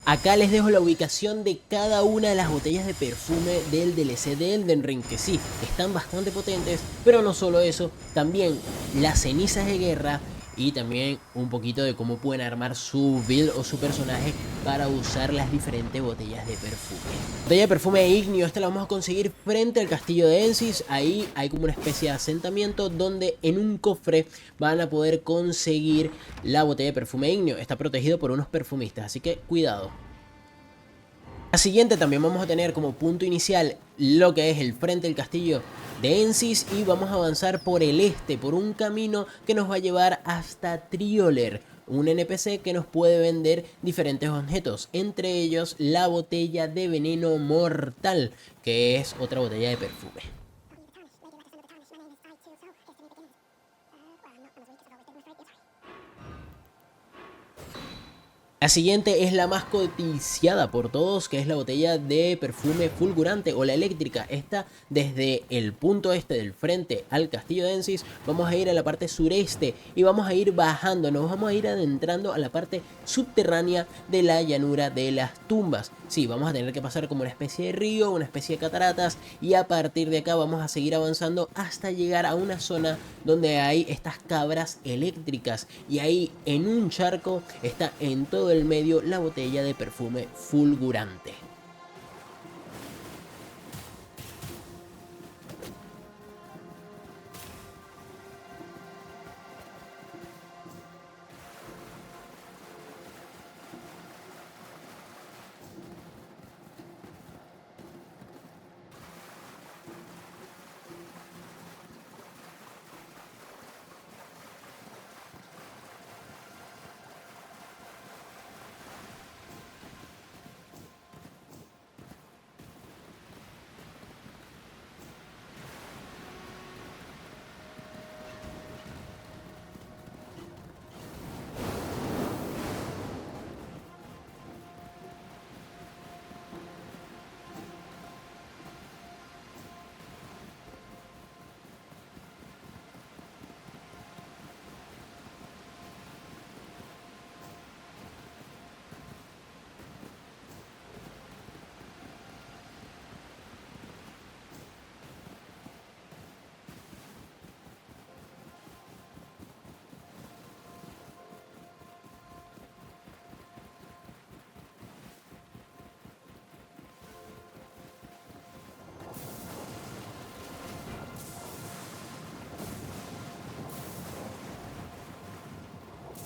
Acá les dejo la ubicación de cada una de las botellas de perfume del DLC de Elden Ring, que sí, están bastante potentes, pero no solo eso, también las cenizas de guerra y también un poquito de cómo pueden armar su build o su personaje para usar las diferentes botellas de perfume. Botella de perfume ignio, esta la vamos a conseguir frente al castillo de Ensis. Ahí hay como una especie de asentamiento donde en un cofre van a poder conseguir la botella de perfume ignio. Está protegido por unos perfumistas, así que cuidado. La siguiente también vamos a tener como punto inicial lo que es el frente del castillo de Ensis y vamos a avanzar por el este, por un camino que nos va a llevar hasta Trioler, un NPC que nos puede vender diferentes objetos, entre ellos la botella de veneno mortal, que es otra botella de perfume. La siguiente es la más codiciada por todos, que es la botella de perfume fulgurante o la eléctrica. Esta, desde el punto este del frente al castillo de Ensis, vamos a ir a la parte sureste y vamos a ir bajando, nos vamos a ir adentrando a la parte subterránea de la llanura de las tumbas. Sí, vamos a tener que pasar como una especie de río, una especie de cataratas, y a partir de acá vamos a seguir avanzando hasta llegar a una zona donde hay estas cabras eléctricas, y ahí en un charco está en todo el medio la botella de perfume fulgurante.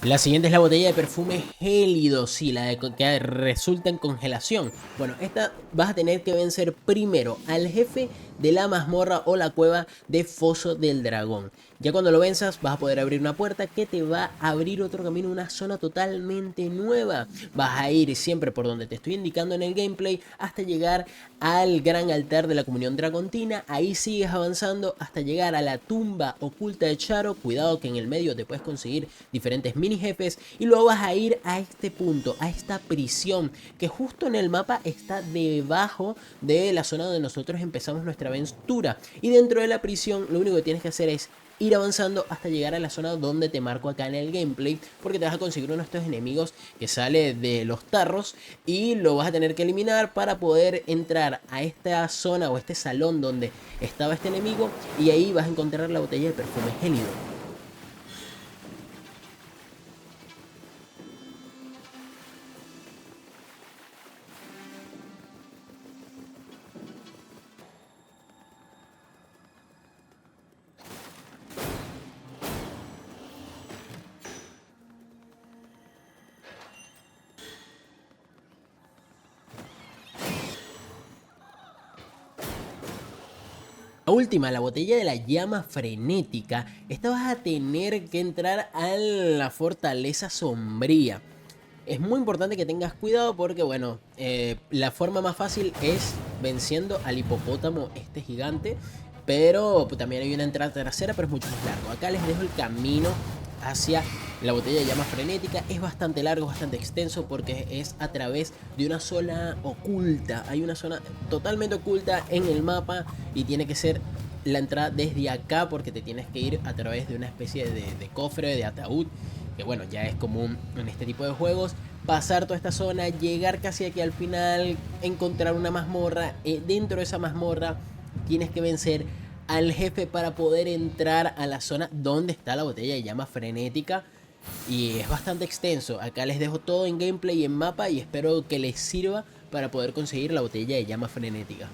La siguiente es la botella de perfume gélido, sí, la de que resulta en congelación. Bueno, esta vas a tener que vencer primero al jefe de la mazmorra o la cueva de Foso del Dragón. Ya cuando lo venzas vas a poder abrir una puerta que te va a abrir otro camino, una zona totalmente nueva. Vas a ir siempre por donde te estoy indicando en el gameplay hasta llegar al gran altar de la comunión dragontina. Ahí sigues avanzando hasta llegar a la tumba oculta de Charo. Cuidado que en el medio te puedes conseguir diferentes mini jefes, y luego vas a ir a este punto, a esta prisión que justo en el mapa está debajo de la zona donde nosotros empezamos nuestra aventura. Y dentro de la prisión lo único que tienes que hacer es ir avanzando hasta llegar a la zona donde te marco acá en el gameplay, porque te vas a conseguir uno de estos enemigos que sale de los tarros y lo vas a tener que eliminar para poder entrar a esta zona o este salón donde estaba este enemigo, y ahí vas a encontrar la botella de perfume gélido. La última, la botella de la llama frenética. Esta vas a tener que entrar a la fortaleza sombría. Es muy importante que tengas cuidado porque, bueno, la forma más fácil es venciendo al hipopótamo este gigante, pero también hay una entrada trasera, pero es mucho más largo. Acá les dejo el camino hacia la botella de llama frenética. Es bastante largo, bastante extenso, porque es a través de una zona oculta. Hay una zona totalmente oculta en el mapa y tiene que ser la entrada desde acá, porque te tienes que ir a través de una especie de cofre, de ataúd, que bueno, ya es común en este tipo de juegos. pasar toda esta zona, llegar casi aquí al final, encontrar una mazmorra. Dentro de esa mazmorra tienes que vencer al jefe para poder entrar a la zona donde está la botella de llama frenética. Y es bastante extenso. Acá les dejo todo en gameplay y en mapa y espero que les sirva para poder conseguir la botella de llama frenética.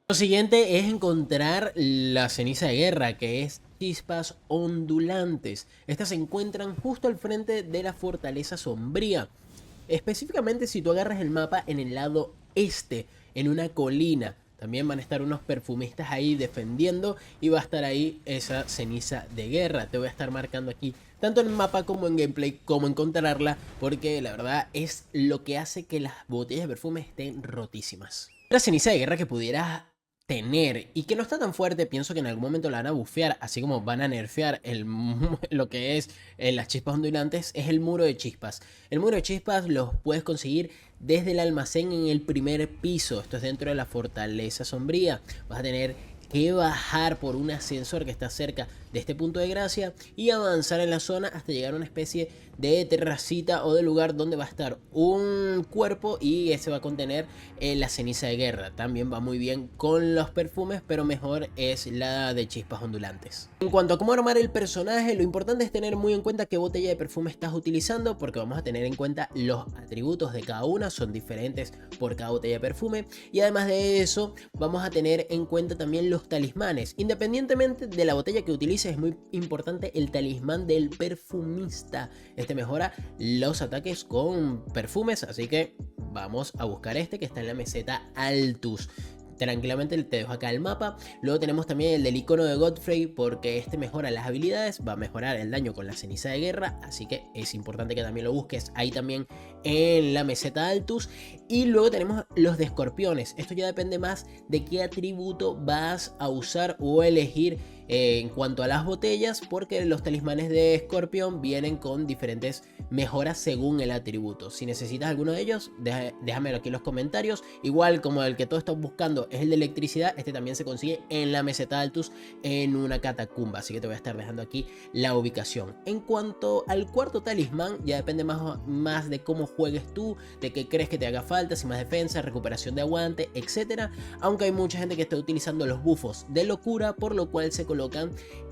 Lo siguiente es encontrar la ceniza de guerra, que es chispas ondulantes. Estas se encuentran justo al frente de la fortaleza sombría. Específicamente si tú agarras el mapa en el lado este, en una colina. También van a estar unos perfumistas ahí defendiendo y va a estar ahí esa ceniza de guerra. Te voy a estar marcando aquí, tanto en el mapa como en gameplay, cómo encontrarla, porque la verdad es lo que hace que las botellas de perfume estén rotísimas. La ceniza de guerra que pudieras tener y que no está tan fuerte, pienso que en algún momento la van a bufear, así como van a nerfear lo que es las chispas ondulantes, es el muro de chispas. El muro de chispas los puedes conseguir desde el almacén en el primer piso. Esto es dentro de la fortaleza sombría. Vas a tener que bajar por un ascensor que está cerca de este punto de gracia y avanzar en la zona hasta llegar a una especie de terracita o de lugar donde va a estar un cuerpo y ese va a contener la ceniza de guerra. También va muy bien con los perfumes, pero mejor es la de chispas ondulantes. En cuanto a cómo armar el personaje, lo importante es tener muy en cuenta qué botella de perfume estás utilizando, porque vamos a tener en cuenta los atributos de cada una, son diferentes por cada botella de perfume, y además de eso vamos a tener en cuenta también los talismanes. Independientemente de la botella que utilices, es muy importante el talismán del perfumista. Este mejora los ataques con perfumes, así que vamos a buscar este que está en la meseta Altus. Tranquilamente te dejo acá el mapa. Luego tenemos también el del icono de Godfrey, porque este mejora las habilidades, va a mejorar el daño con la ceniza de guerra, así que es importante que también lo busques ahí también en la meseta Altus. Y luego tenemos los de escorpiones. Esto ya depende más de qué atributo vas a usar o elegir en cuanto a las botellas, porque los talismanes de escorpión vienen con diferentes mejoras según el atributo. Si necesitas alguno de ellos, déjamelo aquí en los comentarios. Igual como el que todos están buscando es el de electricidad, este también se consigue en la meseta Altus en una catacumba, así que te voy a estar dejando aquí la ubicación. En cuanto al cuarto talismán, ya depende más de cómo juegues tú, de qué crees que te haga falta, si más defensa, recuperación de aguante, etcétera. Aunque hay mucha gente que está utilizando los bufos de locura, por lo cual se colocan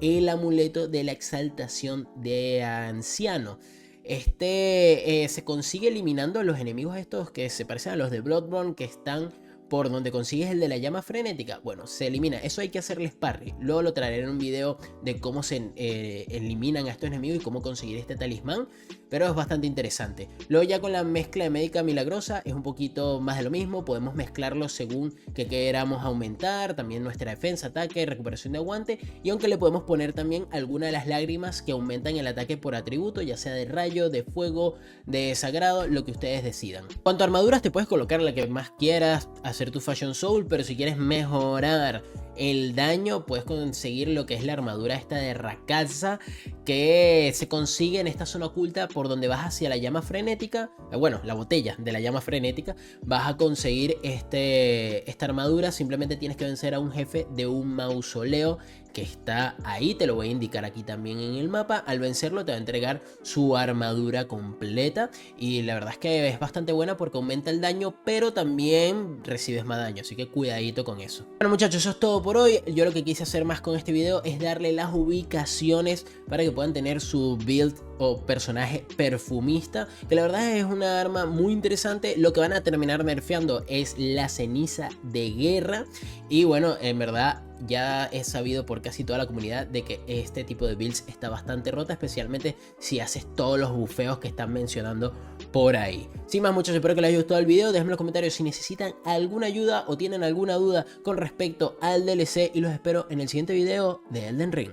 el amuleto de la exaltación de anciano. Este se consigue eliminando a los enemigos estos que se parecen a los de Bloodborne, que están por donde consigues el de la llama frenética, bueno, se elimina. Eso hay que hacerle parry. Luego lo traeré en un video de cómo se eliminan a estos enemigos y cómo conseguir este talismán, pero es bastante interesante. Luego ya con la mezcla de médica milagrosa es un poquito más de lo mismo. Podemos mezclarlo según que queramos aumentar, también nuestra defensa, ataque, recuperación de aguante, y aunque le podemos poner también alguna de las lágrimas que aumentan el ataque por atributo, ya sea de rayo, de fuego, de sagrado, lo que ustedes decidan. En cuanto a armaduras, te puedes colocar la que más quieras, hacer tu Fashion Soul, pero si quieres mejorar el daño, puedes conseguir lo que es la armadura esta de Rakatza, que se consigue en esta zona oculta por donde vas hacia la llama frenética. Bueno, la botella de la llama frenética. Vas a conseguir esta armadura. Simplemente tienes que vencer a un jefe de un mausoleo que está ahí, te lo voy a indicar aquí también en el mapa. Al vencerlo te va a entregar su armadura completa y la verdad es que es bastante buena porque aumenta el daño, pero también recibes más daño, así que cuidadito con eso. Bueno muchachos, eso es todo por hoy. Yo lo que quise hacer más con este video es darle las ubicaciones para que puedan tener su build o personaje perfumista, que la verdad es una arma muy interesante. Lo que van a terminar nerfeando es la ceniza de guerra y bueno, en verdad ya es sabido por casi toda la comunidad de que este tipo de builds está bastante rota, especialmente si haces todos los bufeos que están mencionando por ahí. Sin más muchachos, espero que les haya gustado el video. Déjenme en los comentarios si necesitan alguna ayuda o tienen alguna duda con respecto al DLC y los espero en el siguiente video de Elden Ring.